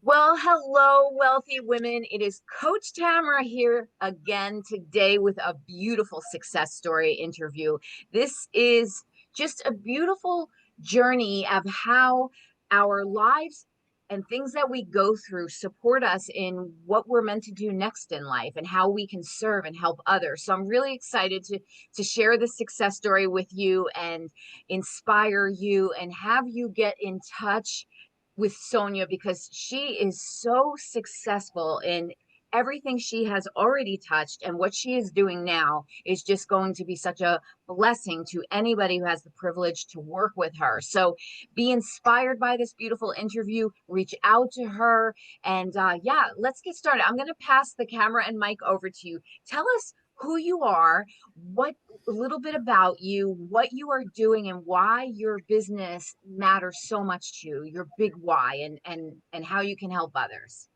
Well, hello, wealthy women. It is Coach Tamara here again today with a beautiful success story interview. This is just a beautiful journey of how our lives and things that we go through support us in what we're meant to do next in life and how we can serve and help others. So I'm really excited to share this success story with you and inspire you and have you get in touch with Sonya because she is so successful in everything she has already touched, and what she is doing now is just going to be such a blessing to anybody who has the privilege to work with her. So be inspired by this beautiful interview, reach out to her, and yeah, let's get started. I'm going to pass the camera and mic over to you. Tell us who you are, what a little bit about you, what you are doing, and why your business matters so much to you, your big why, and how you can help others.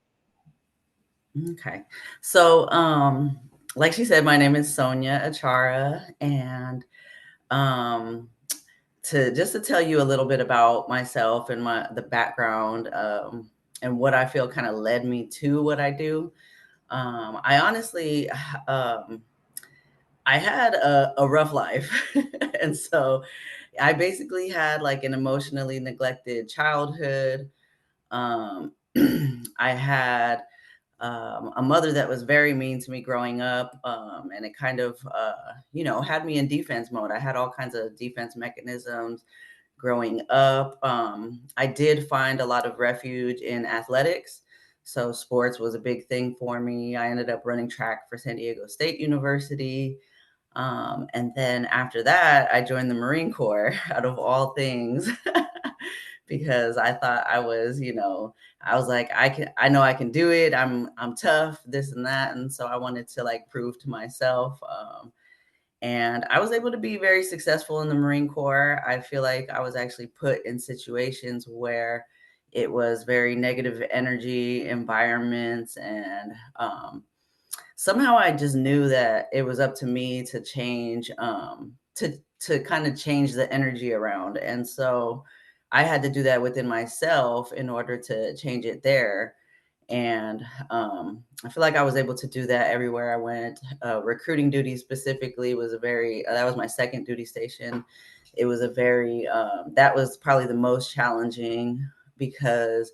Okay. So, like she said, my name is Sonya Achara, and um, to tell you a little bit about myself and the background, and what I feel kind of led me to what I do. I honestly, um, I had a rough life, and so I basically had like an emotionally neglected childhood. Um, I had a mother that was very mean to me growing up, and it kind of, had me in defense mode. I had all kinds of defense mechanisms growing up. I did find a lot of refuge in athletics. So sports was a big thing for me. I ended up running track for San Diego State University. And then after that, I joined the Marine Corps out of all things. Because I thought I was like, I know I can do it. I'm tough, this and that. And so I wanted to like prove to myself. And I was able to be very successful in the Marine Corps. I feel like I was actually put in situations where it was very negative energy environments. And somehow I just knew that it was up to me to change, to kind of change the energy around. And so I had to do that within myself in order to change it there. And I feel like I was able to do that everywhere I went. Recruiting duty specifically was that was my second duty station. It was that was probably the most challenging because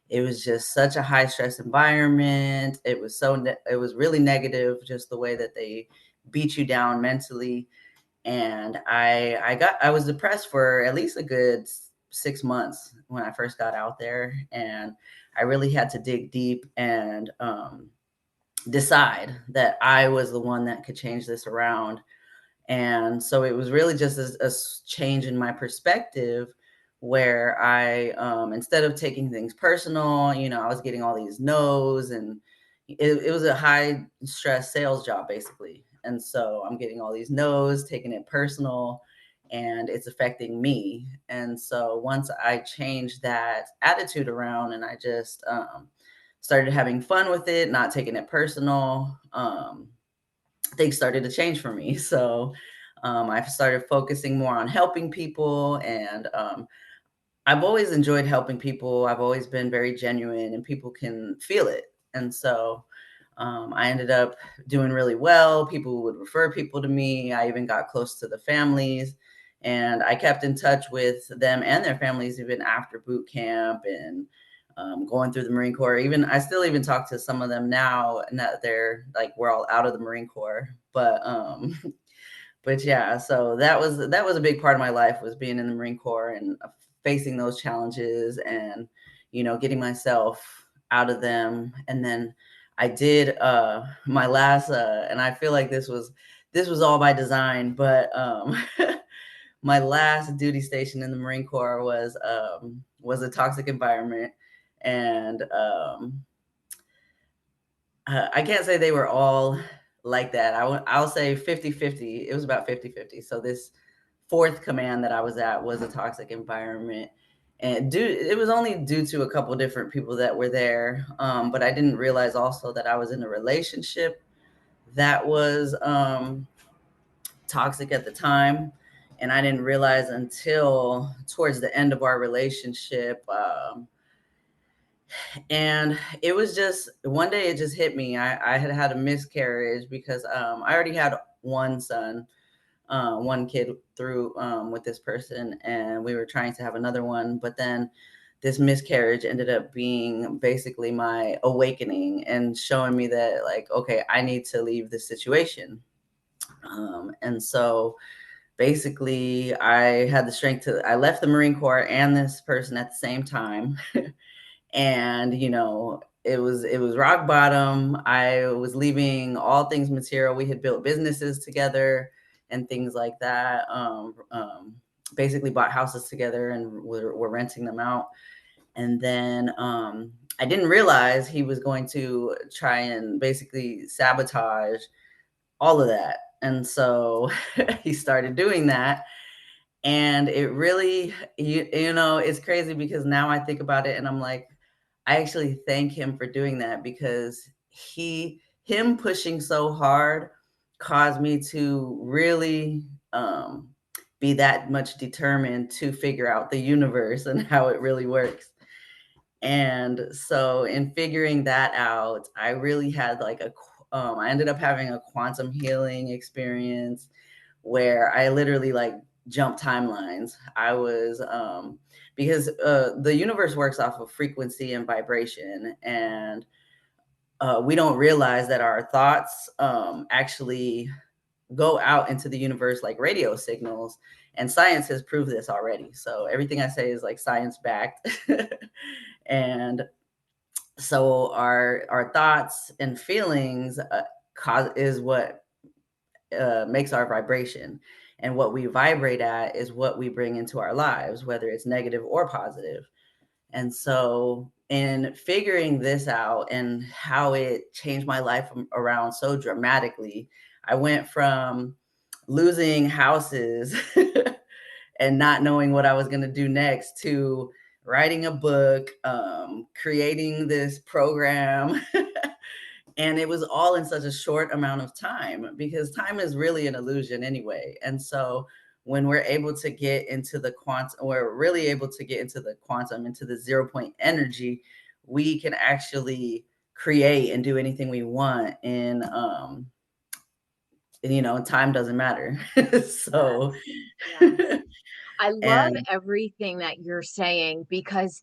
it was just such a high stress environment. It was really negative, just the way that they beat you down mentally. And I was depressed for at least a good 6 months when I first got out there, and I really had to dig deep and decide that I was the one that could change this around. And so it was really just a change in my perspective where instead of taking things personal, I was getting all these no's, and it was a high stress sales job basically. And so I'm getting all these no's, taking it personal, and it's affecting me. And so once I changed that attitude around and I just started having fun with it, not taking it personal, things started to change for me. So I started focusing more on helping people, and I've always enjoyed helping people. I've always been very genuine, and people can feel it. And so I ended up doing really well. People would refer people to me. I even got close to the families, and I kept in touch with them and their families even after boot camp and going through the Marine Corps. Even I still even talk to some of them now, and that they're like we're all out of the Marine Corps. But yeah, so that was a big part of my life, was being in the Marine Corps and facing those challenges, and getting myself out of them. And then I did my last and I feel like this was all by design, but my last duty station in the Marine Corps was a toxic environment. And I can't say they were all like that. I'll say 50-50. It was about 50-50. So this fourth command that I was at was a toxic environment. And it was only due to a couple different people that were there. But I didn't realize also that I was in a relationship that was toxic at the time. And I didn't realize until towards the end of our relationship, And it was just one day it just hit me. I had had a miscarriage because I already had one son, one kid through with this person, and we were trying to have another one. But then this miscarriage ended up being basically my awakening and showing me that, like, okay, I need to leave this situation. And so basically, I had the strength to, I left the Marine Corps and this person at the same time. And it was rock bottom. I was leaving all things material. We had built businesses together and things like that. Basically bought houses together and were renting them out. And then I didn't realize he was going to try and basically sabotage all of that. And so he started doing that. And it really, it's crazy because now I think about it and I'm like, I actually thank him for doing that, because him pushing so hard caused me to really be that much determined to figure out the universe and how it really works. And so in figuring that out, I really had like I ended up having a quantum healing experience where I literally like jumped timelines. I was because the universe works off of frequency and vibration, and we don't realize that our thoughts actually go out into the universe like radio signals, and science has proved this already. So everything I say is like science backed. And so our thoughts and feelings is what makes our vibration, and what we vibrate at is what we bring into our lives, whether it's negative or positive. And so in figuring this out and how it changed my life around so dramatically, I went from losing houses and not knowing what I was going to do next to writing a book, creating this program. And it was all in such a short amount of time, because time is really an illusion anyway. And so when we're able to get into the quantum, we're really able to get into the quantum, into the 0 point energy, we can actually create and do anything we want. And time doesn't matter. So, Yes. Yes. I love and everything that you're saying because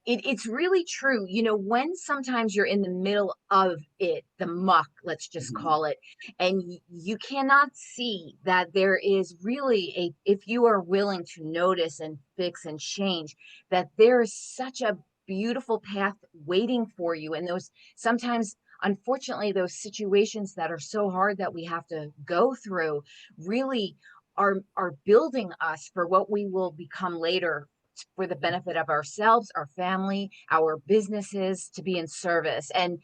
it's really true. When sometimes you're in the middle of it, the muck, let's just mhm, call it, and you cannot see that there is really if you are willing to notice and fix and change, that there is such a beautiful path waiting for you. And those sometimes, unfortunately, those situations that are so hard that we have to go through really are building us for what we will become later, for the benefit of ourselves, our family, our businesses, to be in service. And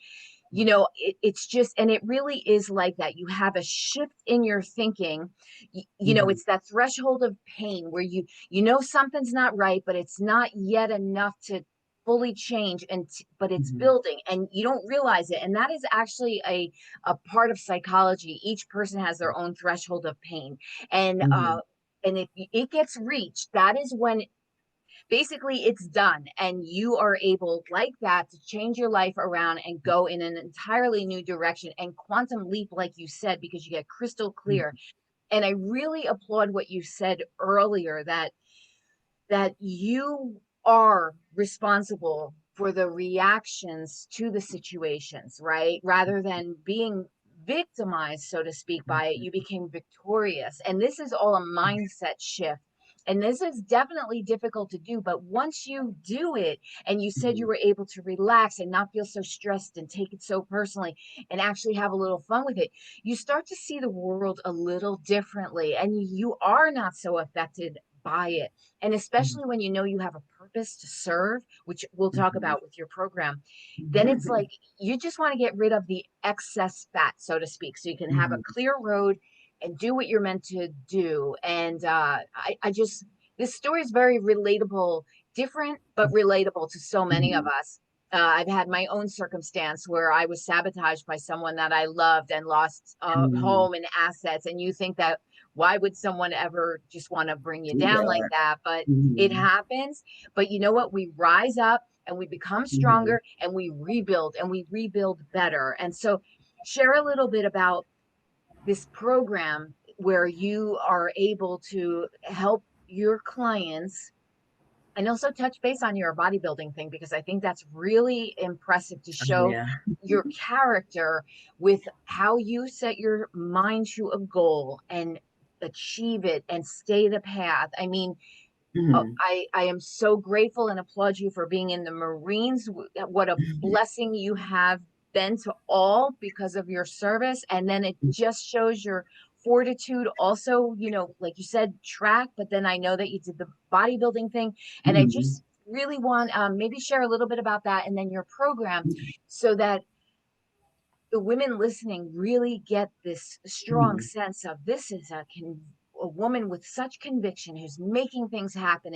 it's just, and it really is like that. You have a shift in your thinking. mhm, It's that threshold of pain where you know something's not right, but it's not yet enough to fully change, but it's mhm, building and you don't realize it. And that is actually a part of psychology. Each person has their own threshold of pain. And mhm, if it gets reached, that is when basically it's done, and you are able like that to change your life around and go in an entirely new direction and quantum leap, like you said, because you get crystal clear. mhm, And I really applaud what you said earlier, that you are responsible for the reactions to the situations, right? Rather than being victimized, so to speak, by it, mhm, you became victorious. And this is all a mindset shift. And this is definitely difficult to do, but once you do it, and you said you mhm, were able to relax and not feel so stressed and take it so personally and actually have a little fun with it, you start to see the world a little differently, and you are not so affected by it. And mhm, especially when you know you have a purpose to serve, which we'll talk mhm, about with your program, then it's mhm, like you just want to get rid of the excess fat, so to speak, so you can have a mhm, clear road and do what you're meant to do. And I just, this story is very relatable, different, but relatable to so many of mhm. us. I've had my own circumstance where I was sabotaged by someone that I loved and lost Mhm. home and assets. And you think that, why would someone ever just want to bring you Do down like that. that? But it Mhm. happens. But you know what? We rise up. and we become Mhm. stronger and we rebuild better. And so share a little bit about this program where you are able to help your clients, and also touch base on your bodybuilding thing, because I think that's really impressive to Oh, show yeah. your character with how you set your mind to a goal and achieve it and stay the path. I mean, Mhm. I am so grateful and applaud you for being in the Marines. What a blessing you have been to all because of your service. And then it just shows your fortitude. Also, like you said, track, but then I know that you did the bodybuilding thing. And I Mhm. just really want maybe share a little bit about that and then your program, so that the women listening really get this strong Mhm. sense of this is a woman with such conviction who's making things happen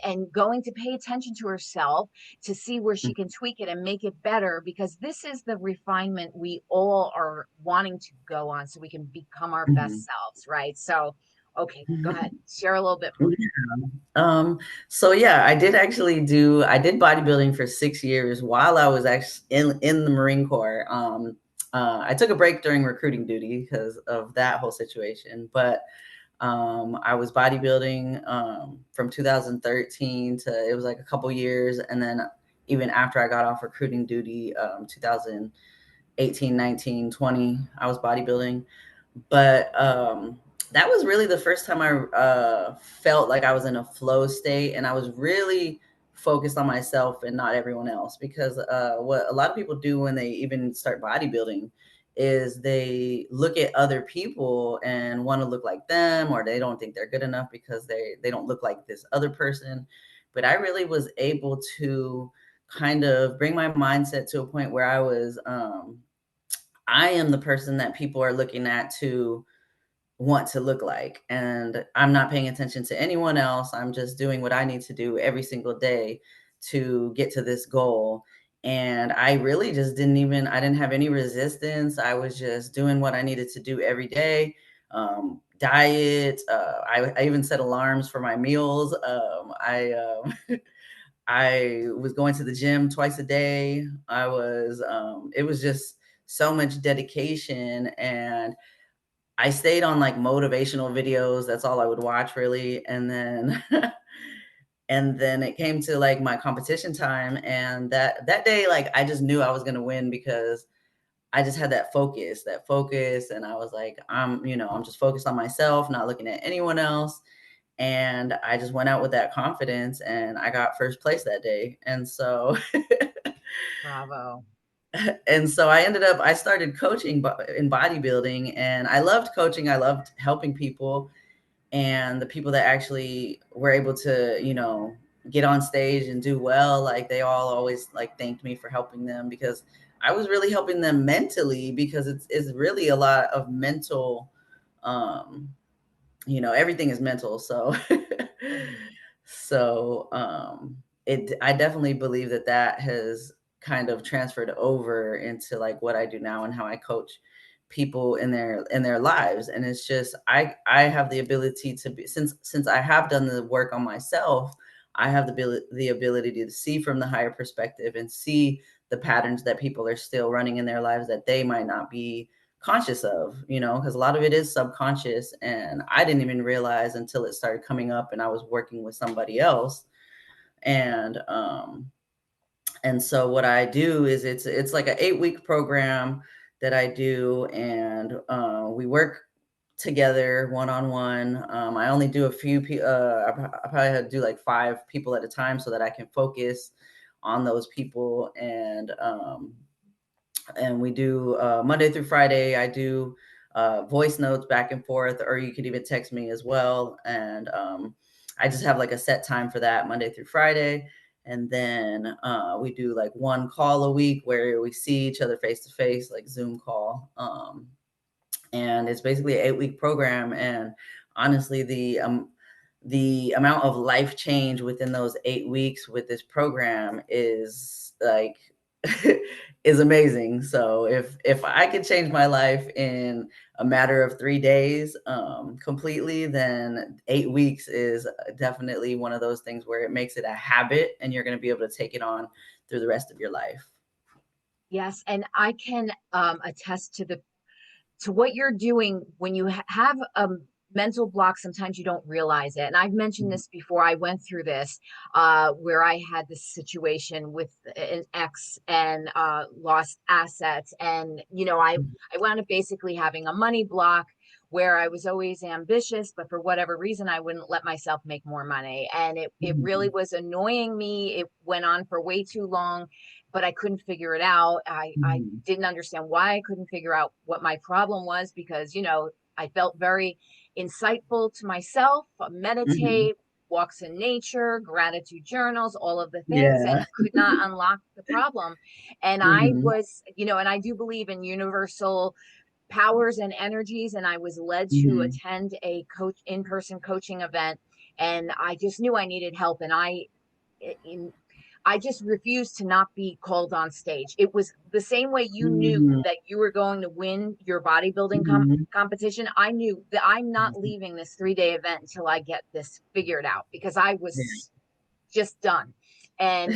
and going to pay attention to herself to see where she can tweak it and make it better, because this is the refinement we all are wanting to go on so we can become our best Mhm. selves, right? So okay, go ahead, Mhm. share a little bit more. Yeah. So yeah, I did bodybuilding for 6 years while I was actually in the Marine Corps. I took a break during recruiting duty because of that whole situation, but I was bodybuilding from 2013 to, it was like a couple years, and then even after I got off recruiting duty, 2018, 19, 20, I was bodybuilding. But that was really the first time I felt like I was in a flow state, and I was really focused on myself and not everyone else. Because what a lot of people do when they even start bodybuilding is they look at other people and want to look like them, or they don't think they're good enough because they don't look like this other person. But I really was able to kind of bring my mindset to a point where I am the person that people are looking at to want to look like. And I'm not paying attention to anyone else. I'm just doing what I need to do every single day to get to this goal. And I really just I didn't have any resistance. I was just doing what I needed to do every day. Diet. I even set alarms for my meals. I was going to the gym twice a day. It was just so much dedication, and I stayed on like motivational videos. That's all I would watch really. And then and then it came to like my competition time, and that day like I just knew I was going to win because I just had that focus, and I was like, I'm just focused on myself, not looking at anyone else. And I just went out with that confidence, and I got first place that day. And so Bravo. I started coaching in bodybuilding, and I loved coaching. I loved helping people, and the people that actually were able to, get on stage and do well, like they all always like thanked me for helping them, because I was really helping them mentally, because it's really a lot of mental, um, everything is mental. So Mhm. so I definitely believe that has kind of transferred over into like what I do now and how I coach people in their lives. And it's just I have the ability to be, since I have done the work on myself, I have the ability to see from the higher perspective and see the patterns that people are still running in their lives that they might not be conscious of, because a lot of it is subconscious, and I didn't even realize until it started coming up and I was working with somebody else. And so what I do is it's like an 8-week program that I do, and we work together one on one. I only do a few I probably have to do like 5 people at a time so that I can focus on those people. And we do Monday through Friday. I do voice notes back and forth, or you could even text me as well. And I just have like a set time for that, Monday through Friday. And then we do like one call a week where we see each other face to face, like Zoom call. And it's basically an 8-week program. And honestly, the amount of life change within those 8 weeks with this program is like is amazing. So if I could change my life in a matter of 3 days, completely, then 8 weeks is definitely one of those things where it makes it a habit, and you're going to be able to take it on through the rest of your life. Yes, and I can attest to the to what you're doing when you have a mental block. Sometimes you don't realize it, and I've mentioned Mhm. this before. I went through this where I had this situation with an ex and lost assets, and I wound up basically having a money block where I was always ambitious, but for whatever reason I wouldn't let myself make more money, and it really Mhm. was annoying me. It went on for way too long, but I couldn't figure it out. I Mhm. didn't understand why I couldn't figure out what my problem was, because, I felt very insightful to myself, Mhm. meditate, walks in nature, gratitude journals, all of the things, and Yeah. could not unlock the problem. And I Mhm. was, and I do believe in universal powers and energies. And I was led to Mhm. attend a in-person coaching event, and I just knew I needed help. And in I just refused to not be called on stage. It was the same way you knew Mhm. that you were going to win your bodybuilding Mhm. competition. I knew that I'm not Mhm. leaving this 3-day event until I get this figured out, because I Yeah. was just done. And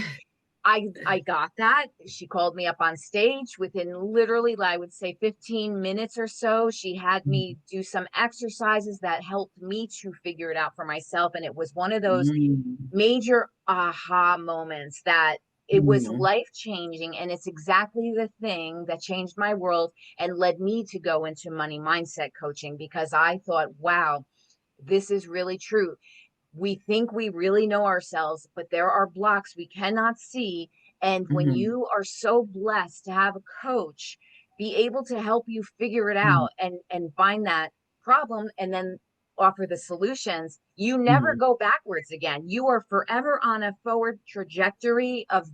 I got that. She called me up on stage within literally, I would say, 15 minutes or so. She had Mhm. me do some exercises that helped me to figure it out for myself. And it was one of those Mhm. major aha moments that it was Mhm. life changing. And it's exactly the thing that changed my world and led me to go into money mindset coaching, because I thought, wow, this is really true. We think we really know ourselves, but there are blocks we cannot see. And when Mhm. you are so blessed to have a coach be able to help you figure it Mhm. out and find that problem and then offer the solutions, you never Mhm. go backwards again. You are forever on a forward trajectory of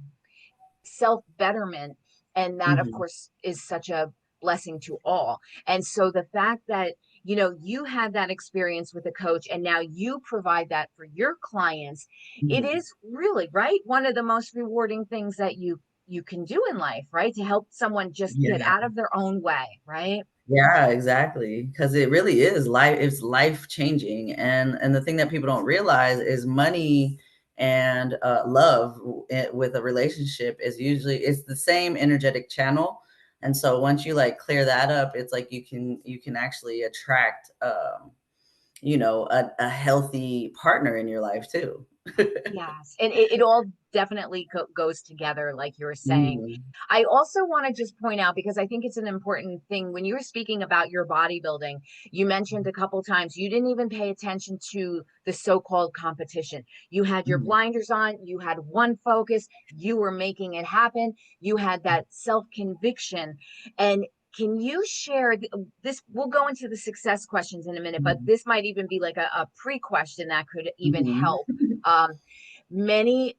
self betterment. And that, of Mhm. course, is such a blessing to all. And so the fact that, you had that experience with a coach and now you provide that for your clients, it Mhm. is really, right, one of the most rewarding things that you can do in life, right? To help someone just get Yeah. out of their own way, right? Yeah, exactly. Because it really is life. It's life changing, and the thing that people don't realize is money and love with a relationship is usually it's the same energetic channel. And so once you like clear that up, it's like you can actually attract a healthy partner in your life too. Yes, and it all definitely goes together, like you were saying. Mhm. I also want to just point out, because I think it's an important thing, when you were speaking about your bodybuilding, you mentioned a couple times you didn't even pay attention to the so-called competition. You had your Mhm. blinders on, you had one focus, you were making it happen, you had that self-conviction. And can you share this? We'll go into the success questions in a minute, but Mhm. this might even be like a pre-question that could even Mhm. help. um, many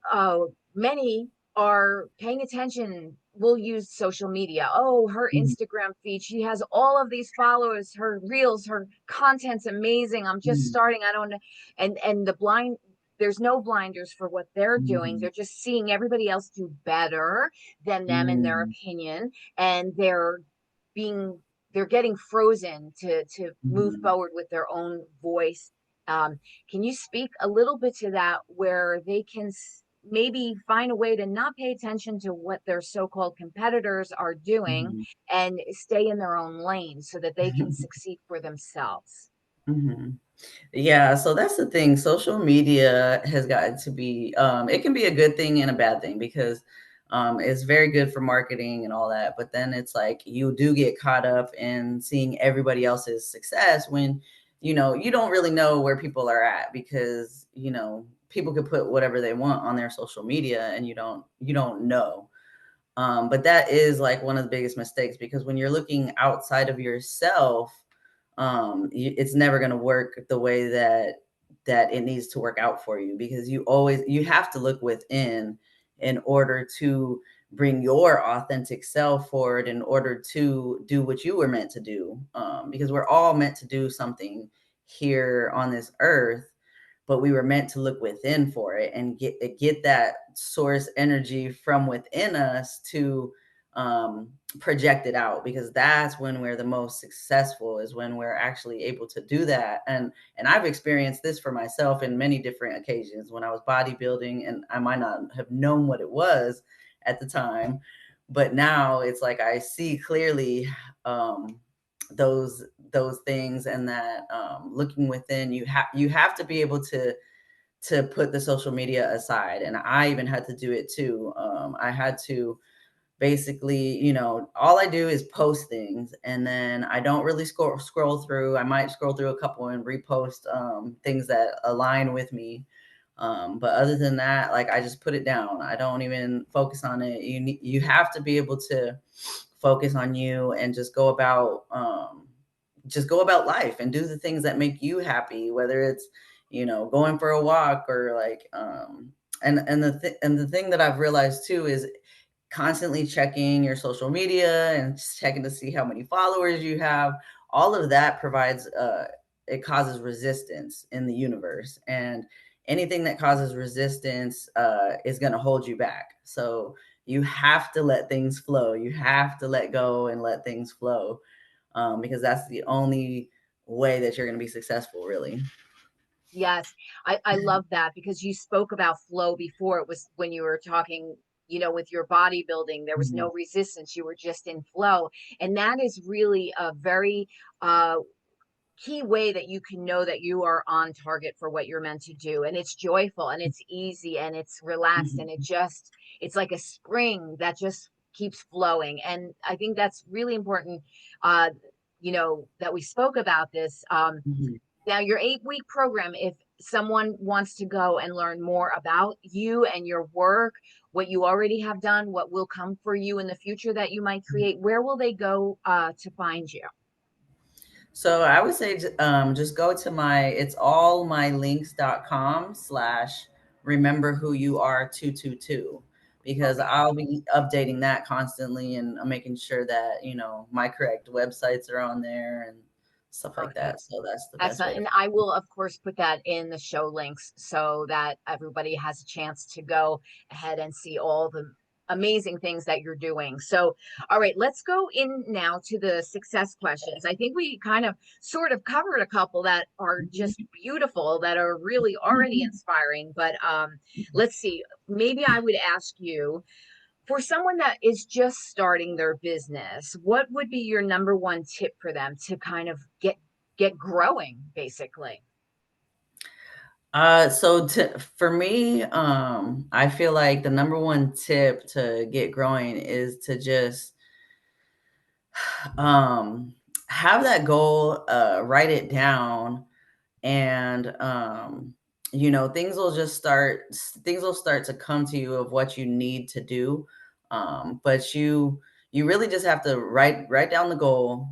are paying attention, will use social media. Oh, her Mhm. Instagram feed, she has all of these followers, her reels, her content's amazing, I'm just Mhm. starting, I don't know. And there's no blinders for what they're doing. Mhm. They're just seeing everybody else do better than them in their Mhm. opinion, and being they're getting frozen to move Mhm. forward with their own voice. um, can you speak a little bit to that, where they can maybe find a way to not pay attention to what their so-called competitors are doing Mhm. and stay in their own lane so that they can succeed for themselves? Mhm. Yeah, so that's the thing. Social media has gotten to be, it can be a good thing and a bad thing because it's very good for marketing and all that. But then it's like you do get caught up in seeing everybody else's success when, you don't really know where people are at because, people could put whatever they want on their social media and you don't know. But that is like one of the biggest mistakes because when you're looking outside of yourself, it's never going to work the way that it needs to work out for you because you have to look within in order to bring your authentic self forward in order to do what you were meant to do, because we're all meant to do something here on this earth, but we were meant to look within for it and get that source energy from within us to project it out, because that's when we're the most successful, is when we're actually able to do that. And I've experienced this for myself in many different occasions when I was bodybuilding, and I might not have known what it was at the time, but now it's like I see clearly um, those things, and that looking within, you have to be able to put the social media aside. And I even had to do it too. I had to basically, all I do is post things, and then I don't really scroll through. I might scroll through a couple and repost things that align with me. But other than that, like, I just put it down. I don't even focus on it. You have to be able to focus on you and just go about life and do the things that make you happy, whether it's going for a walk, or like and the thing that I've realized too is constantly checking your social media and checking to see how many followers you have. All of that provides it causes resistance in the universe, and anything that causes resistance is going to hold you back. So you have to let things flow. You have to let go and let things flow, because that's the only way that you're going to be successful, really. Yes, I love that because you spoke about flow before. It was when you were talking, with your bodybuilding, there was Mhm. no resistance. You were just in flow. And that is really a very uh, key way that you can know that you are on target for what you're meant to do. And it's joyful and it's easy and it's relaxed and Mhm. it's like a spring that just keeps flowing. And I think that's really important, uh, that we spoke about this. Mhm. Now, your 8-week program, if someone wants to go and learn more about you and your work, what you already have done, what will come for you in the future that you might create, where will they go to find you? So I would say just go to it's allmylinks.com/ remember who you are 222, because Okay, I'll be updating that constantly, and I'm making sure that, my correct websites are on there and stuff like that. perfect. So that's the best way Excellent. to. And I will, of course, put that in the show links so that everybody has a chance to go ahead and see all the amazing things that you're doing. So, all right, let's go in now to the success questions. I think we kind of sort of covered a couple that are just beautiful, that are really already inspiring. But let's see. Maybe I would ask you, for someone that is just starting their business, what would be your number one tip for them to kind of get growing, basically? For me, I feel like the number one tip to get growing is to just um, have that goal, write it down, and things will start to come to you of what you need to do. But you really just have to write down the goal,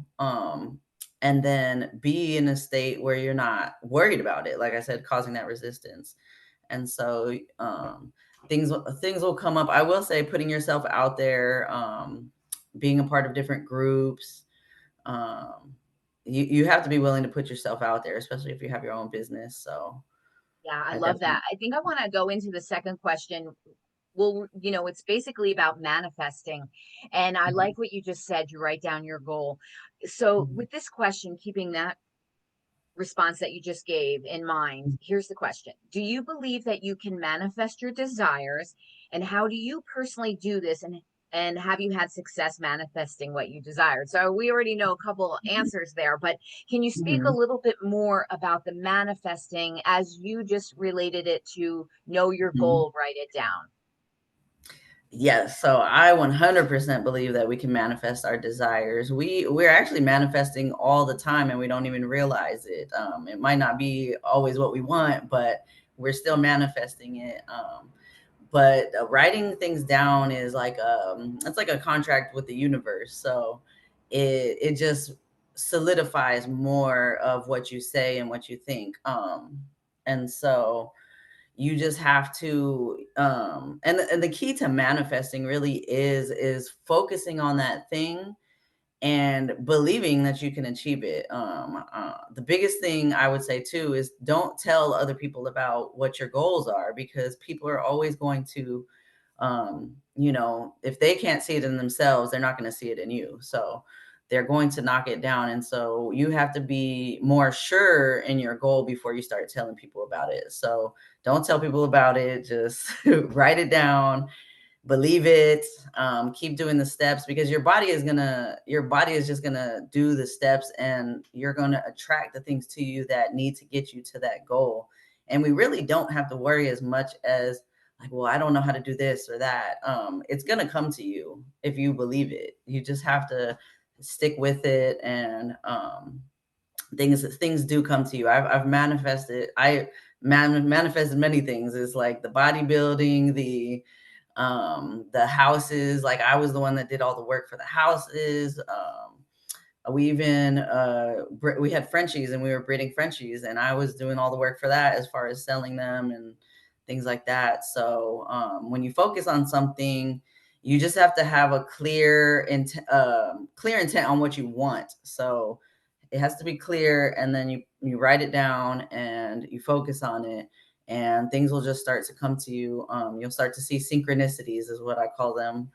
and then be in a state where you're not worried about it, like I said, causing that resistance. And so things will come up. I will say, putting yourself out there, being a part of different groups, um, you have to be willing to put yourself out there, especially if you have your own business. So Yeah, I I love definitely. that. I think I want to go into the second question. Well, it's basically about manifesting. And I Mhm, like what you just said. You write down your goal. So, mhm, with this question, keeping that response that you just gave in mind, here's the question. Do you believe that you can manifest your desires? And how do you personally do this? And have you had success manifesting what you desired? So we already know a couple answers there, but can you speak a mhm. little bit more about the manifesting as you just related it to know your Mhm. goal, write it down? Yes, so I 100% believe that we can manifest our desires. We're actually manifesting all the time, and we don't even realize it. It might not be always what we want, but we're still manifesting it. But writing things down is like it's like a contract with the universe. So it just solidifies more of what you say and what you think. And so you just have to and the key to manifesting really is focusing on that thing, and believing that you can achieve it. The biggest thing I would say too is don't tell other people about what your goals are, because people are always going to, if they can't see it in themselves, they're not going to see it in you. So they're going to knock it down. And so you have to be more sure in your goal before you start telling people about it. So don't tell people about it. Just write it down, believe it, keep doing the steps, because your body is just gonna do the steps, and you're gonna attract the things to you that need to get you to that goal. And we really don't have to worry as much as like, well, I don't know how to do this or that. It's gonna come to you if you believe it. You just have to stick with it, and things do come to you. I've manifested. Manifested many things. It's like the bodybuilding, the houses. Like I was the one that did all the work for the houses. We even we had Frenchies, and we were breeding Frenchies, and I was doing all the work for that as far as selling them and things like that. So when you focus on something, you just have to have a clear intent on what you want. So it has to be clear, and then you write it down and you focus on it, and things will just start to come to you. You'll start to see synchronicities, is what I call them,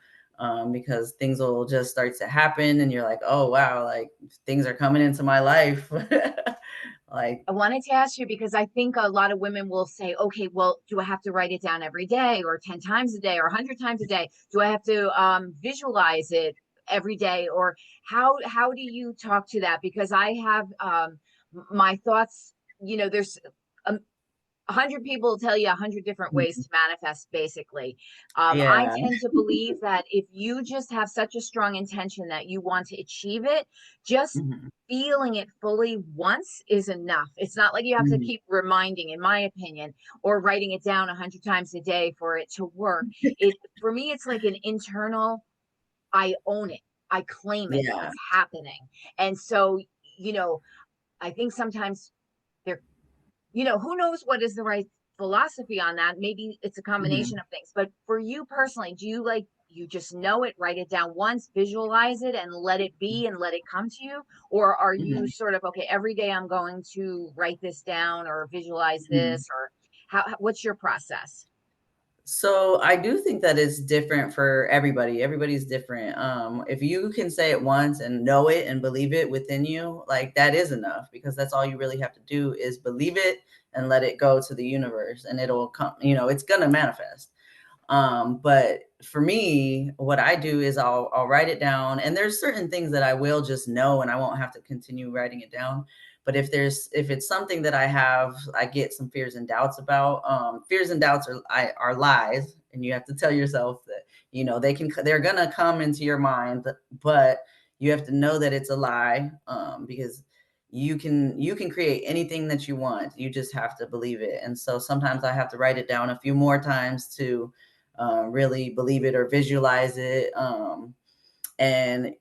because things will just start to happen, and you're like, oh wow, like things are coming into my life. Like, I wanted to ask you because I think a lot of women will say, okay, well, do I have to write it down every day or 10 times a day or 100 times a day? Do I have to visualize it every day? Or how do you talk to that? Because I have my thoughts, there's um, 100 people will tell you 100 different ways to manifest, basically. I yeah. tend to believe that if you just have such a strong intention that you want to achieve it, just Mhm, feeling it fully once is enough. It's not like you have to mhm. keep reminding, in my opinion, or writing it down 100 times a day for it to work. For me, it's like an internal, I own it, I claim it, Yeah. it's happening. And so, you know, I think sometimes there who knows what is the right philosophy on that? Maybe it's a combination Mhm, of things. But for you personally, do you like you just know it, write it down once, visualize it, and let it be and let it come to you? Or are you mhm, sort of, okay, every day I'm going to write this down or visualize mhm. this? Or what's your process? So I do think that it's different for everybody. Everybody's different. If you can say it once and know it and believe it within you, like that is enough, because that's all you really have to do is believe it and let it go to the universe, and it'll come, it's gonna manifest. But for me, what I do is I'll write it down, and there's certain things that I will just know, and I won't have to continue writing it down. But if it's something that I get some fears and doubts about. Fears and doubts are lies, and you have to tell yourself that they're gonna come into your mind, but you have to know that it's a lie, because you can create anything that you want. You just have to believe it. And so sometimes I have to write it down a few more times to really believe it or visualize it, and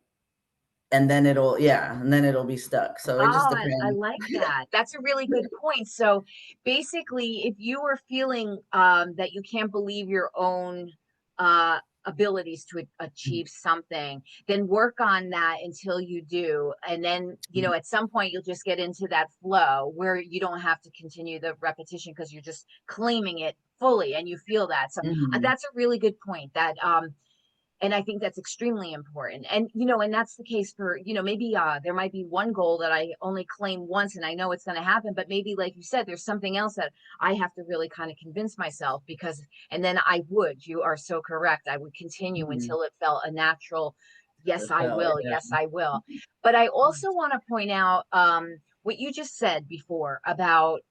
and then it'll be stuck. So it just Oh, I depends. like that. That's a really good point. So basically, if you were feeling that you can't believe your own uh, abilities to achieve something, then work on that until you do. And then, at some point, you'll just get into that flow where you don't have to continue the repetition because you're just claiming it fully and you feel that. So Mhm, that's a really good point that and I think that's extremely important. And and that's the case for maybe there might be one goal that I only claim once and I know it's going to happen, but maybe like you said, there's something else that I have to really kind of convince myself, because and then I would, you are so correct, I would continue mhm. until it felt a natural, yes It I felt, will, yeah. yes I will. But I also want to point out what you just said before about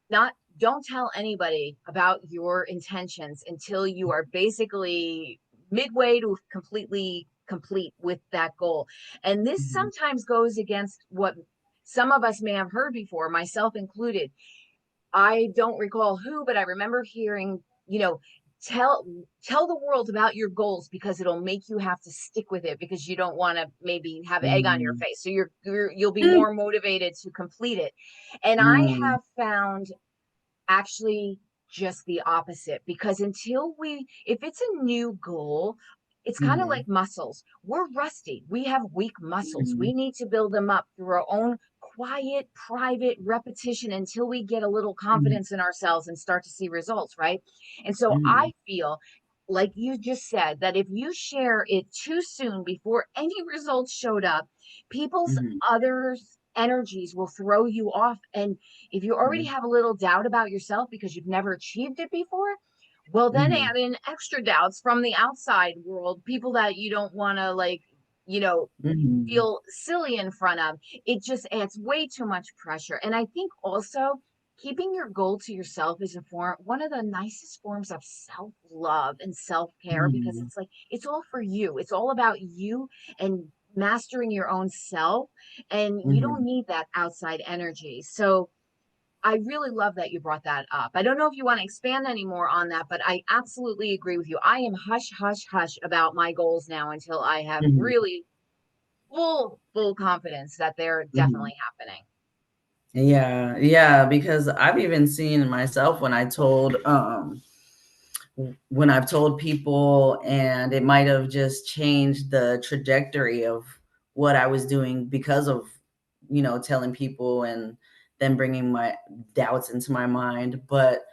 not don't tell anybody about your intentions until you are basically midway to completely complete with that goal. And this Mhm, sometimes goes against what some of us may have heard before, myself included. I don't recall who, but I remember hearing, tell tell the world about your goals because it'll make you have to stick with it because you don't want to maybe have egg on your mhm, face. So you'll be more motivated to complete it. And I mm, have found actually just the opposite, because if it's a new goal, it's kind of Mhm. like muscles. We're rusty. We have weak muscles. Mhm. We need to build them up through our own quiet, private repetition until we get a little Mhm. confidence in ourselves and start to see results, right? And so I Mhm. feel like you just said that if you share it too soon before any results showed up, people's Mhm. others energies will throw you off. And if you already Mhm. have a little doubt about yourself because you've never achieved it before, well, then Mhm. add in extra doubts from the outside world, people that you don't want to like, you know, Mhm. feel silly in front of. It just adds way too much pressure. And I think also keeping your goal to yourself is one of the nicest forms of self-love and self-care, because Mhm. it's like it's all for you. It's all about you and mastering your own self, and you don't Mhm. need that outside energy. So I really love that you brought that up. I don't know if you want to expand any more on that, but I absolutely agree with you. I am hush, hush, hush about my goals now until I have Mhm. really full confidence that they're Mhm. definitely happening. Yeah, yeah, because I've even seen myself when I've told people, and it might have just changed the trajectory of what I was doing because of, telling people and then bringing my doubts into my mind. But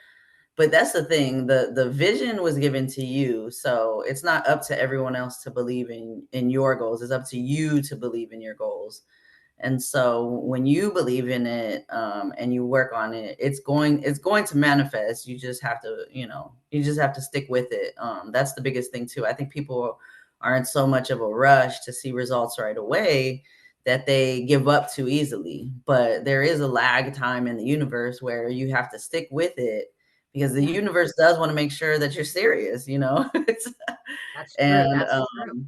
that's the thing, the vision was given to you, so it's not up to everyone else to believe in your goals. It's up to you to believe in your goals. And so when you believe in it, and you work on it, it's going to manifest. You just have to, you just have to stick with it. That's the biggest thing too. I think people are in so much of a rush to see results right away that they give up too easily. But there is a lag time in the universe where you have to stick with it, because the Yeah, universe does want to make sure that you're serious. that's true. And That's true.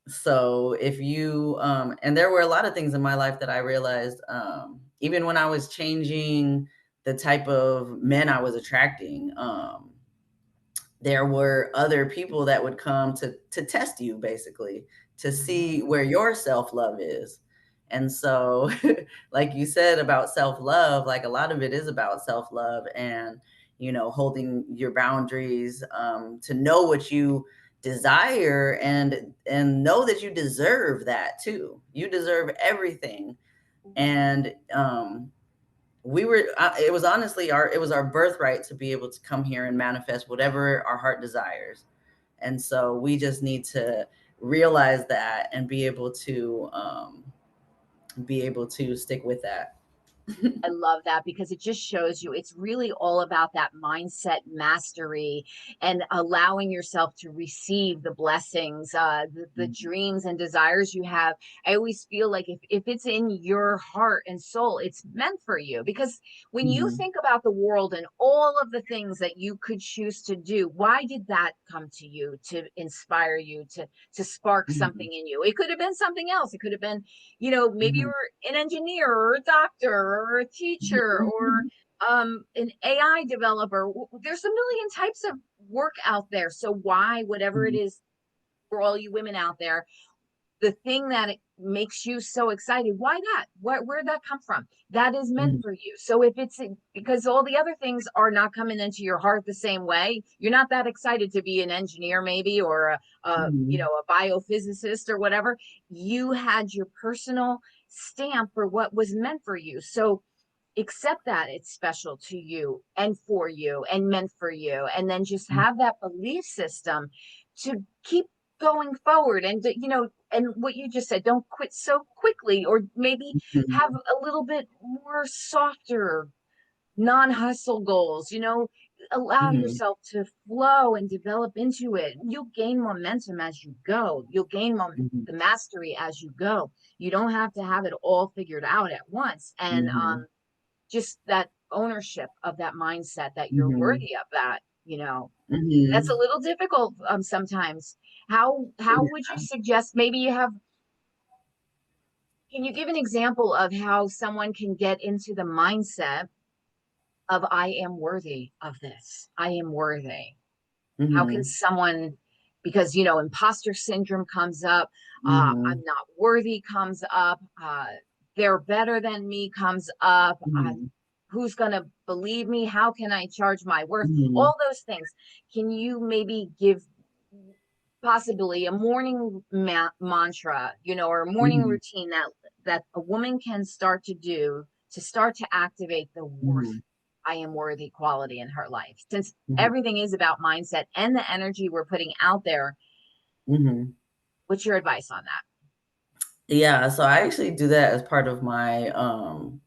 so if you and there were a lot of things in my life that I realized, even when I was changing the type of men I was attracting, there were other people that would come to test you, basically, to Mhm. see where your self-love is. And so like you said about self-love, like a lot of it is about self-love, and holding your boundaries, to know what you desire, and know that you deserve that too. You deserve everything. And it was honestly our birthright to be able to come here and manifest whatever our heart desires. And so we just need to realize that and be able to stick with that. I love that because it just shows you it's really all about that mindset mastery and allowing yourself to receive the blessings, the dreams and desires you have. I always feel like if it's in your heart and soul, it's meant for you. Because when you Mhm. think about the world and all of the things that you could choose to do, why did that come to you to inspire you to spark Mhm. something in you? It could have been something else. It could have been, maybe Mhm. you're an engineer or a doctor or a teacher or an AI developer. There's a million types of work out there. So why, whatever it Mhm. is, for all you women out there, the thing that it makes you so excited, why that? Where'd that come from? That is meant Mhm. for you. So if it's because all the other things are not coming into your heart the same way, you're not that excited to be an engineer, maybe, or Mhm. a biophysicist or whatever. You had your personal stamp for what was meant for you. So accept that it's special to you and for you and meant for you, and then just Mhm. have that belief system to keep going forward. And and what you just said, don't quit so quickly, or maybe have Mhm. a little bit more softer non-hustle goals. Allow Mhm. yourself to flow and develop into it. You'll gain momentum as you go. You'll gain Mhm. the mastery as you go. You don't have to have it all figured out at once. And Mhm. just that ownership of that mindset that you're Mhm. worthy of that. That's a Mhm. little difficult sometimes. How would you suggest, maybe can you give an example of how someone can get into the mindset of I am worthy of this, I am worthy? How can Mhm. someone, because imposter syndrome comes up, I'm Mhm. not worthy comes up, they're better than me comes up, Mhm. who's going to believe me? How can I charge my worth? Mhm. All those things. Can you maybe give possibly a morning mantra, or a morning Mhm, routine that a woman can start to do to start to activate the worth mhm, I am worthy quality in her life. Since mhm, everything is about mindset and the energy we're putting out there, mhm. what's your advice on that? Yeah, so I actually do that as part of my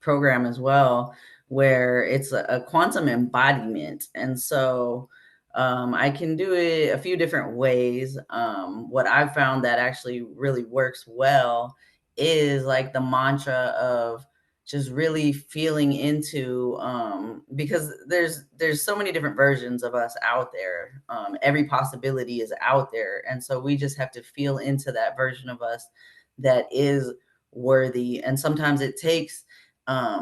program as well, where it's a quantum embodiment. And so I can do it a few different ways. What I've found that actually really works well is like the mantra of just really feeling into because there's so many different versions of us out there. Every possibility is out there. And so we just have to feel into that version of us that is worthy. And sometimes it takes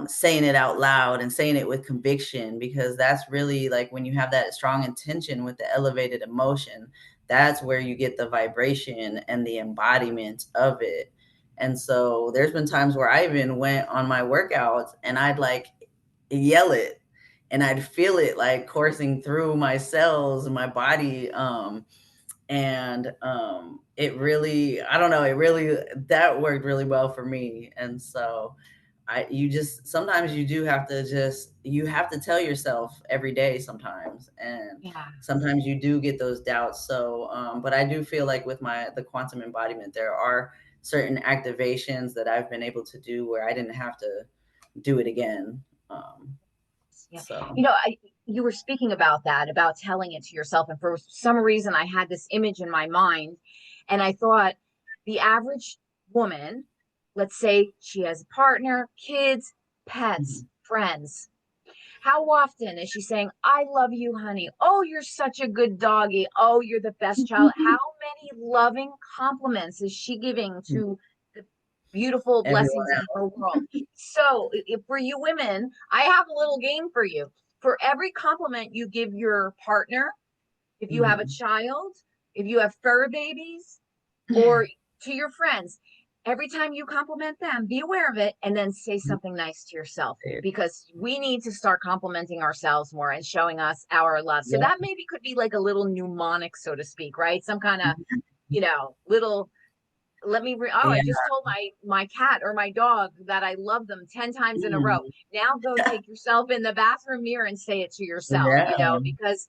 saying it out loud and saying it with conviction, because that's really like when you have that strong intention with the elevated emotion, that's where you get the vibration and the embodiment of it. And so there's been times where I even went on my workouts and I'd like yell it and I'd feel it like coursing through my cells and my body. And it really, I don't know, it really, that worked really well for me. And so you just, sometimes you do have to just, you have to tell yourself every day sometimes, and Yeah. sometimes you do get those doubts. So but I do feel like with the quantum embodiment, there are certain activations that I've been able to do where I didn't have to do it again. um Yeah. so You were speaking about that, about telling it to yourself. And for some reason, I had this image in my mind. And I thought the average woman, let's say she has a partner, kids, pets, mhm, friends. How often is she saying, I love you, honey? Oh, you're such a good doggy. Oh, you're the best child. How many loving compliments is she giving to the beautiful everyone blessings in else. her world? So, if for you women, I have a little game for you. For every compliment you give your partner, if you have a Mhm. child, if you have fur babies, or to your friends, every time you compliment them, be aware of it and then say something nice to yourself, because we need to start complimenting ourselves more and showing us our love. So Yeah. that maybe could be like a little mnemonic, so to speak, right? Some kind of, little, oh, Yeah. I just told my cat or my dog that I love them 10 times in a row. Mhm. Now go take yourself in the bathroom mirror and say it to yourself, Yeah. because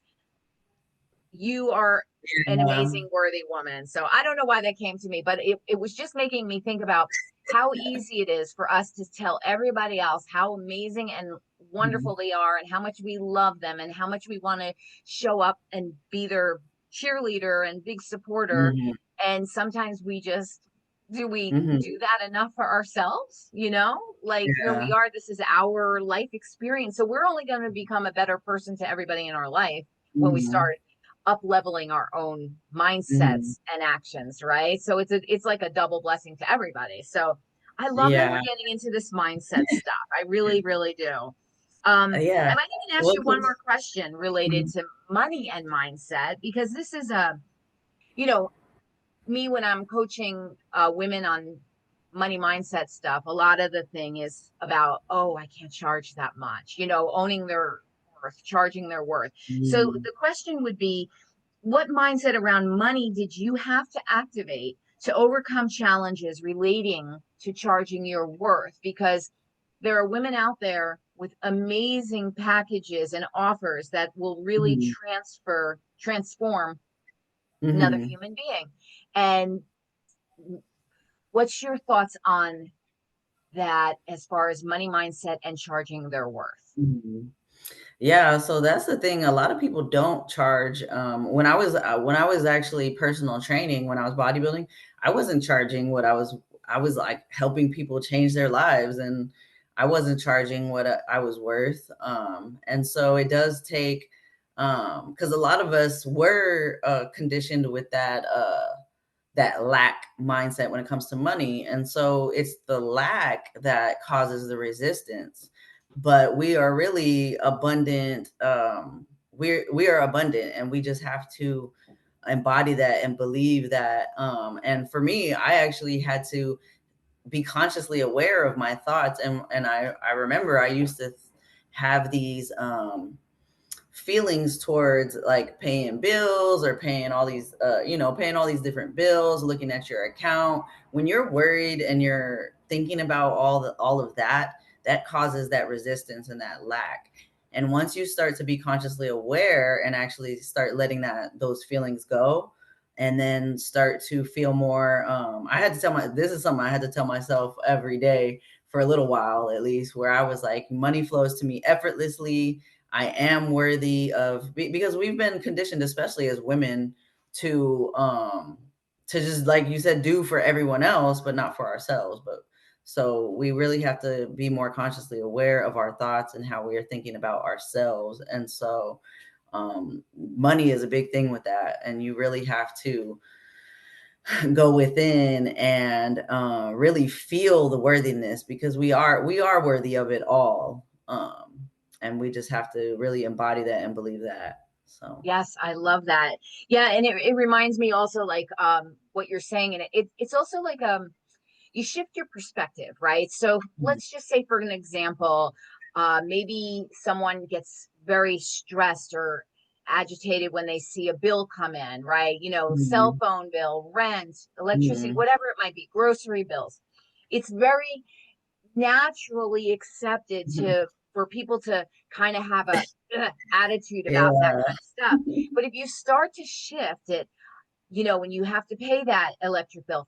you are an Yeah. amazing, worthy woman. So I don't know why that came to me, but it was just making me think about how easy it is for us to tell everybody else how amazing and Mhm. wonderful they are and how much we love them and how much we want to show up and be their cheerleader and big supporter. Mhm. And sometimes do we Mhm. do that enough for ourselves? Like here we Yeah. are, this is our life experience. So we're only going to become a better person to everybody in our life when we Mhm. start up leveling our own Mhm. mindsets and actions, right? So it's like a double blessing to everybody. So I love that we're Yeah. getting into this mindset stuff. I really, really do. Yeah. I might even ask Well, you one more question related mhm. to money and mindset, because this is you know, me when I'm coaching women on money mindset stuff, a lot of the thing is about, oh, I can't charge that much, owning their worth, charging their worth. So Mhm. the question would be, what mindset around money did you have to activate to overcome challenges relating to charging your worth? Because there are women out there with amazing packages and offers that will really Mhm. transform another Mhm. human being. And what's your thoughts on that as far as money mindset and charging their worth? Mhm. Yeah, so that's the thing. A lot of people don't charge. When I was actually personal training, when I was bodybuilding, I wasn't charging what I was. I was like helping people change their lives, and I wasn't charging what I was worth. And so it does take, because a lot of us were conditioned with that lack mindset when it comes to money. And so it's the lack that causes the resistance. But we are really abundant. We are abundant, and we just have to embody that and believe that. And for me, I actually had to be consciously aware of my thoughts. And I remember I used to have these feelings towards like paying bills or paying all these paying all these different bills, looking at your account. When you're worried and you're thinking about all of that, that causes that resistance and that lack. And once you start to be consciously aware and actually start letting those feelings go, and then start to feel more, I had to tell this is something I had to tell myself every day for a little while, at least, where I was like, money flows to me effortlessly. I am worthy of, because we've been conditioned, especially as women, to just, like you said, do for everyone else, but not for ourselves. But so we really have to be more consciously aware of our thoughts and how we are thinking about ourselves. And so money is a big thing with that. And you really have to go within and really feel the worthiness, because we are worthy of it all. And we just have to really embody that and believe that. So Yes, I love that. Yeah, and it reminds me also like what you're saying, and it's also like you shift your perspective, right? So mhm, let's just say, for an example, maybe someone gets very stressed or agitated when they see a bill come in, right? Cell mhm, phone bill, rent, electricity, mhm, whatever it might be, grocery bills. It's very naturally accepted mhm. to for people to kind of have a attitude about that Yeah. kind of stuff. But if you start to shift it, when you have to pay that electric bill,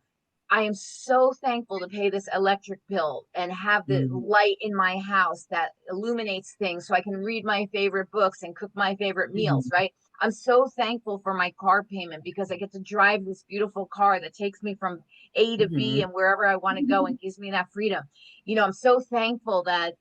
I am so thankful to pay this electric bill and have the Mhm, light in my house that illuminates things so I can read my favorite books and cook my favorite meals, mhm, right? I'm so thankful for my car payment because I get to drive this beautiful car that takes me from A to B mhm, and wherever I want to go and gives me that freedom. I'm so thankful that,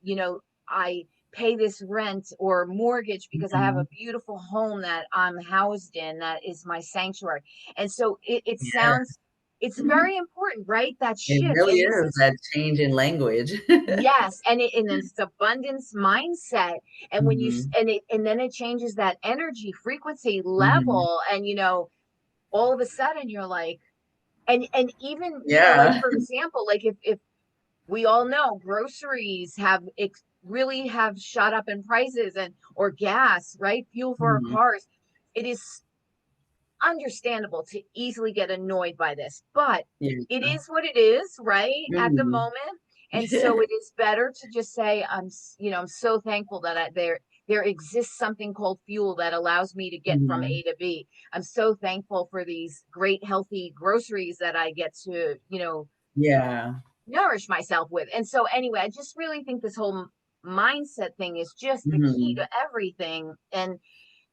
I pay this rent or mortgage because I have a mhm. beautiful home that I'm housed in that is my sanctuary. And so it Yeah. sounds, it's very important, right? That It shift. really And this is is, that change in language. yes. And it's abundance mindset. And when Mhm, and then it changes that energy frequency mhm. level. And, all of a sudden you're like, and even, like, Yeah. for example, like if we all know groceries have really have shot up in prices, and or gas, right? Fuel for our Mhm. cars. It is understandable to easily get annoyed by this, but Yeah. it is what it is, right? At the Mhm. moment. And so it is better to just say, I'm so thankful that there exists something called fuel that allows me to get from A Mhm. to B. I'm so thankful for these great healthy groceries that I get to, Yeah. nourish myself with. And so anyway, I just really think this whole mindset thing is just the key to Mhm. everything. And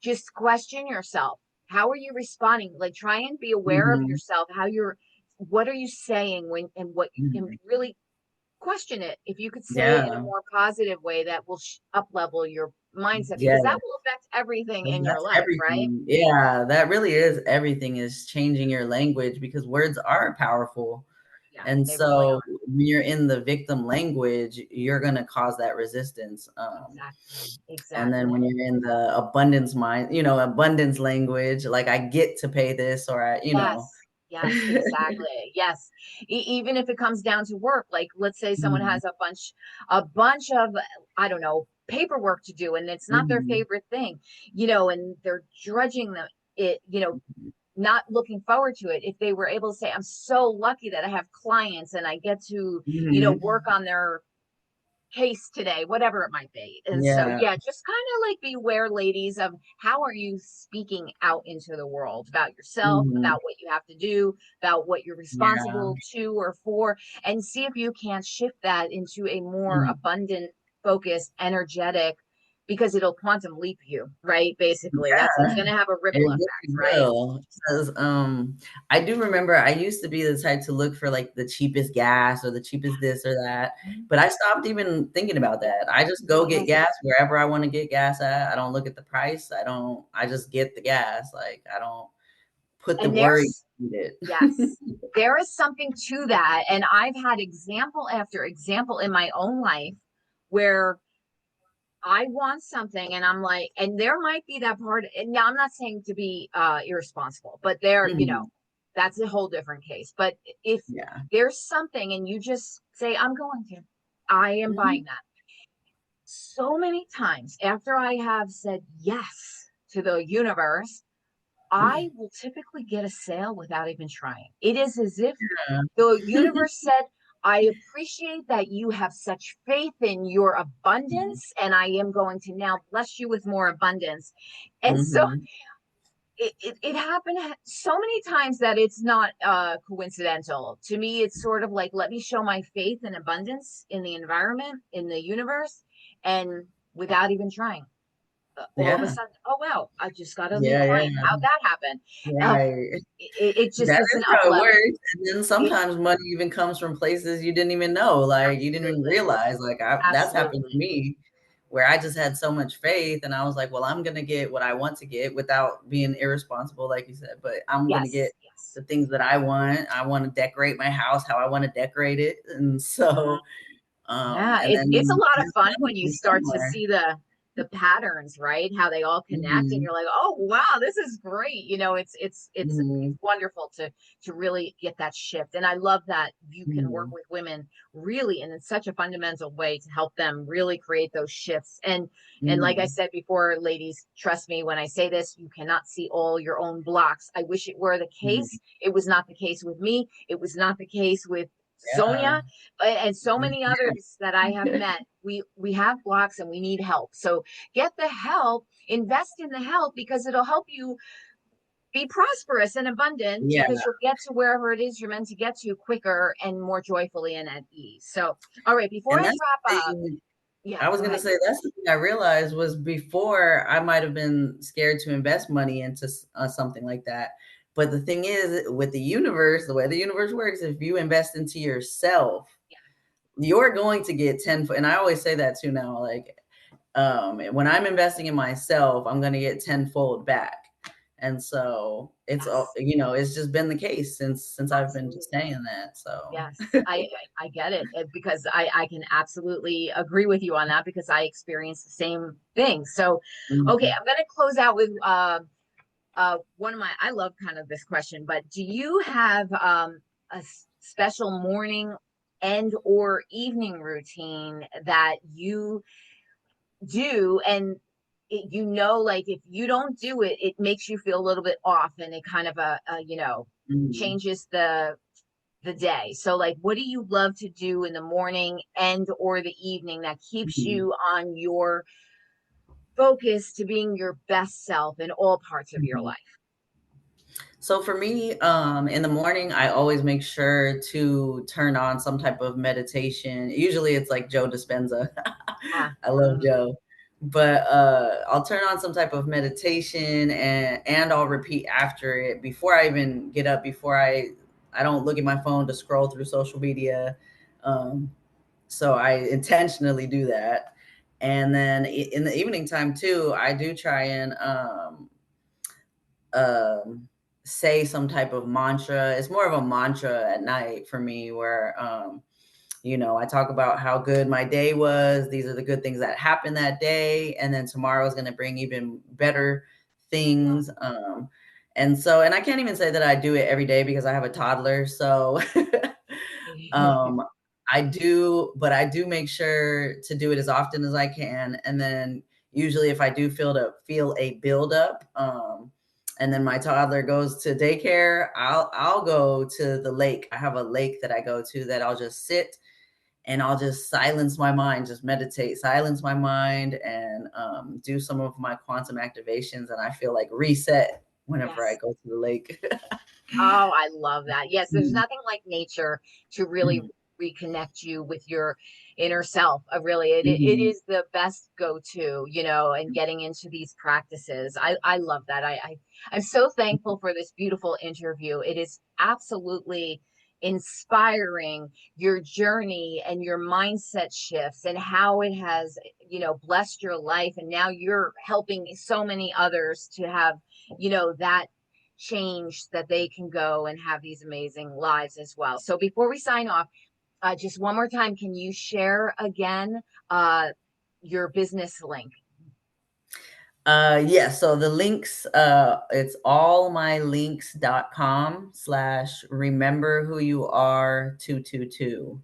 just question yourself. How are you responding? Like, try and be aware of Mhm. yourself, what are you saying when, and what you can Mhm. really question it. If you could say it in a Yeah. more positive way, that will up level your mindset, Yeah. because that will affect everything in your That's life, right? everything. Yeah, that really is everything, is changing your language, because words are powerful. Yeah, And they really so are. when you're in the victim language, you're gonna cause that resistance. Exactly. And then when Exactly. you're in the abundance mind, abundance language, like I get to pay this, or Yes, yes, exactly. Yes. Even if it comes down to work, like let's say someone Mhm, has a bunch of, I don't know, paperwork to do, and it's not their mhm, favorite thing, and they're drudging it, not looking forward to it. If they were able to say, I'm so lucky that I have clients and I get to, mhm. work on their case today, whatever it might be. And so, Yeah. yeah, just kind of like be aware, ladies, of how are you speaking out into the world about yourself, Mhm. about what you have to do, about what you're Yeah. responsible to or for, and see if you can't shift that into a more Mhm. abundant, focused, energetic, because it'll quantum leap you, right? Basically, it's Yeah. going to have a It ripple effect, really right? will. Because I do remember I used to be the type to look for like the cheapest gas or the cheapest this or that, but I stopped even thinking about that. I just go get Yes. gas wherever I want to get gas at. I don't look at the price. I just get the gas. Like I don't put the And worry there's, in it. yes, there is something to that. And I've had example after example in my own life where I want something and I'm like, and there might be that part. And now I'm not saying to be irresponsible, but Mhm. that's a whole different case. But if Yeah. there's something and you just say, I'm going to, I am Mhm. buying that. so many times after I have said yes to the universe, I will typically get a sale without even trying. It is as if the universe said, I appreciate that you have such faith in your abundance, and I am going to now bless you with more abundance. And so Mhm. it happened so many times that it's not coincidental. To me, it's sort of like, let me show my faith and abundance in the environment, in the universe, and without even trying. All of a Yeah. sudden, oh wow, I just got a new Yeah, client. yeah. How'd that happen? Uh, Right. it just That is an is up how it level. works, and then It sometimes money even comes from places you didn't even know, like, you didn't even absolutely, realize, like, I that's happened to absolutely. me, where I just had so much faith, and I was like, "Well, I'm gonna get what I want to get without being irresponsible," like you said, but I'm gonna get Yes, yes. the things that I want. I wanna decorate my house how I wanna decorate it, and Mhm. so, Yeah, and it's a then lot of it's fun when coming you from start to somewhere. see the patterns, right? How they all connect, and Mhm, you're like, oh wow, this is great. It's mhm, wonderful to really get that shift. And I love that you can work mhm, with women really and in such a fundamental way to help them really create those shifts. And like I mhm, said before, ladies, trust me when I say this, you cannot see all your own blocks. I wish it were the mhm. case. It was not the case with me. It was not the case with Yeah. Sonya and so many others that I have met. We have blocks and we need help. So get the help, invest in the help because it'll help you be prosperous and abundant Yeah, because you'll get to wherever it is you're meant to get to quicker and more joyfully and at ease. So, all right, before and I that's the wrap up, thing yeah, I was go gonna ahead. say that's the thing I realized was before I might have been scared to invest money into something like that. But the thing is, with the universe, the way the universe works, if you invest into yourself, you're going to get 10. And I always say that too now. Like, when I'm investing in myself, I'm going to get tenfold back. And so it's all, Yes, it's just been the case since I've been just absolutely. saying that. So, Yes, I get it because I can absolutely agree with you on that because I experienced the same thing. So, okay, mhm, I'm going to close out with one of my I love kind of this question, but do you have a special morning and or evening routine that you do and like if you don't do it, it makes you feel a little bit off and it kind of mhm, changes the day. So like what do you love to do in the morning and or the evening that keeps mhm, you on your focus to being your best self in all parts of your mhm. life? So for me, in the morning, I always make sure to turn on some type of meditation. Usually it's like Joe Dispenza. Ah, I love mhm. Joe. But I'll turn on some type of meditation and I'll repeat after it before I even get up, before I don't look at my phone to scroll through social media. Um, so I intentionally do that. And then in the evening time too, I do try and um, say some type of mantra. It's more of a mantra at night for me where, I talk about how good my day was. These are the good things that happened that day. And then tomorrow is going to bring even better things. And I can't even say that I do it every day because I have a toddler. So um, but I do make sure to do it as often as I can. And then usually if I do feel a buildup, and then my toddler goes to daycare, I'll go to the lake. I have a lake that I go to that I'll just sit and I'll just silence my mind, just meditate, silence my mind, and do some of my quantum activations. And I feel like reset whenever I Yes. go to the lake. Oh, I love that. Yes, there's Mhm, nothing like nature to really mhm, reconnect you with your inner self. Really, it mhm, is the best go-to, and getting into these practices. I love that. I'm so thankful for this beautiful interview. It is absolutely inspiring your journey and your mindset shifts and how it has, blessed your life. And now you're helping so many others to have, that change that they can go and have these amazing lives as well. So before we sign off, just one more time, can you share again uh, your business link? yeah, so the links, it's allmylinks.com/remember who you are 222.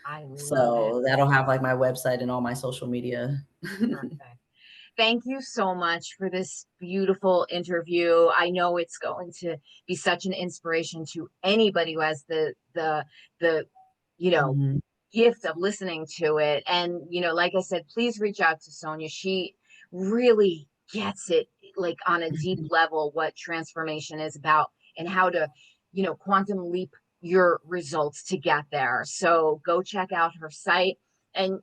I love it. So that'll have like my website and all my social media. Perfect. Thank you so much for this beautiful interview. I know it's going to be such an inspiration to anybody who has the you know Mhm, gift of listening to it. And like I said, please reach out to Sonya. She really gets it, like on a deep mhm, level, what transformation is about and how to, quantum leap your results to get there. So go check out her site. And,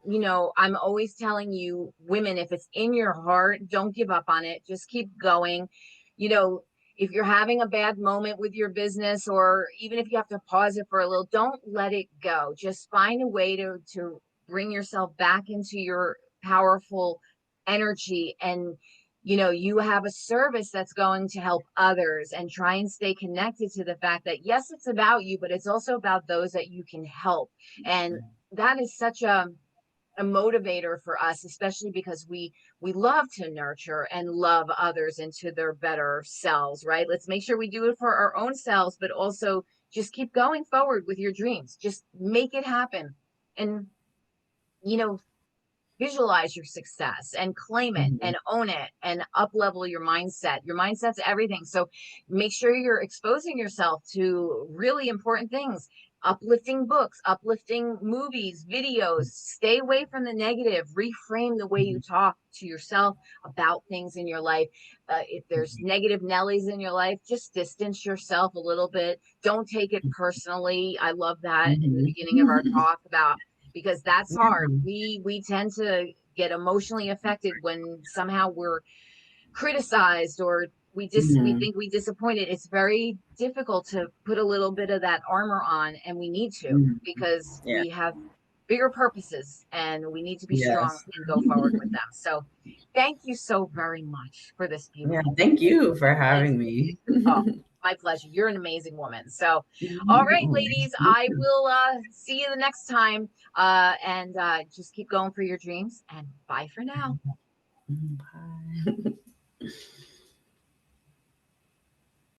I'm always telling you, women, if it's in your heart, don't give up on it. Just keep going. You know, if you're having a bad moment with your business, or even if you have to pause it for a little, don't let it go. Just find a way to bring yourself back into your powerful energy. And you have a service that's going to help others, and try and stay connected to the fact that yes, it's about you, but it's also about those that you can help. And that is such a motivator for us, especially because we love to nurture and love others into their better selves, right? Let's make sure we do it for our own selves, but also just keep going forward with your dreams. Just make it happen. And you know visualize your success and claim it mhm, and own it and up level your mindset. Your mindset's everything. So make sure you're exposing yourself to really important things, uplifting books, uplifting movies, videos. Stay away from the negative. Reframe the way you mhm, talk to yourself about things in your life. If there's mhm, negative Nellies in your life, just distance yourself a little bit. Don't take it personally. I love that in the mhm. beginning of our talk about, because that's hard. Yeah. We tend to get emotionally affected when somehow we're criticized, or we Mhm, think we disappointed. It's very difficult to put a little bit of that armor on, and we need to, mhm. because Yeah. we have bigger purposes and we need to be strong Yes. and go forward with them. So thank you so very much for this Yeah, beautiful thank you for and having me. oh, my pleasure. You're an amazing woman. So, all right, Oh, ladies, you I too. will see you the next time. And just keep going for your dreams. And bye for now. Bye.